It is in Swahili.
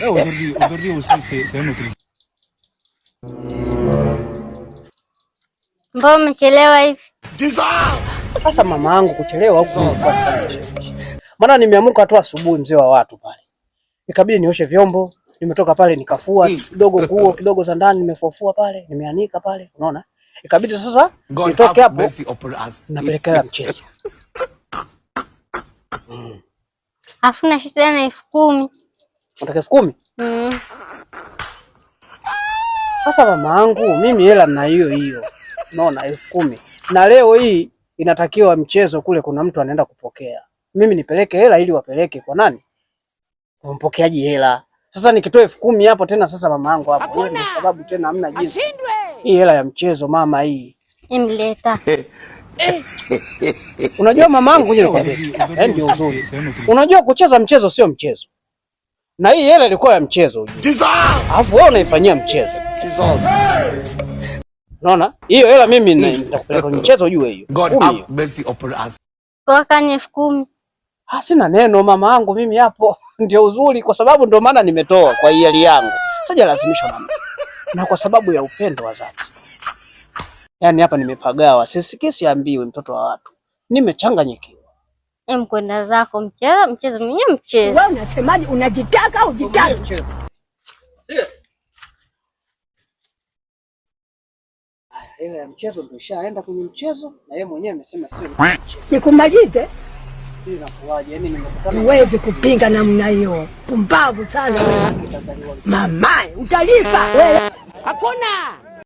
Aujourd'hui aussi, c'est un autre. Mbona umechelewa hivi? Sasa mama yangu kuchelewa huku nifuate. Maana nimeamka tu asubuhi mzee wa watu pale. Ikabidi nioshe vyombo, nimetoka pale nikafua kidogo nguo kidogo za ndani nimefufua pale, nimeanika pale, unaona? Ikabidi sasa nitoke hapo napelekea mchezo. Afuna shida na 10,000. Unataka 10,000? Sasa mama yangu mimi hela na hiyo. Unaona 10,000. Na leo hii inatakiwa mchezo kule kuna mtu anaenda kupokea. Mimi nipeleke hela ili wapeleke kwa nani? Mpokeaji hela. Sasa nikitoa 10,000 hapo tena sasa mama yangu hapo. Kwa sababu tena hamna jinsi. Hii hela ya mchezo mama hii. Emleta. Unajua mama yangu ngoja nikwambie. Ndio uzuri. Unajua kucheza mchezo sio mchezo. Na hii hela ilikuwa ya mchezo. Alafu wewe unaifanyia mchezo. Unaona? Hiyo hela mimi nitakupeleka mchezo ujue hiyo. God have mercy upon us. Kwa kani 10,000. Sina neno mama yangu mimi hapo. Ndio uzuri kwa sababu ndio maana nimetoa kwa hiari yangu. Sija lazimisha mama. Na kwa sababu ya upendo wa dhati. Yaani hapa nimepagawa. Sisikisi ambiwe mtoto wa watu. Nimechanganyikiwa. Kwenda zako mchezo mwenyewe mchezo. Wewe unasemaje? Unajitaka au jitaki? Ile ya mchezo ndio ishaenda kwenye mchezo na yeye mwenyewe amesema sio. Nikumalize? Inakuaje? Yaani nimekutana. Huwezi kupinga namna hiyo. Pumbavu sana wewe. Mama, utalipa wewe. Hakuna.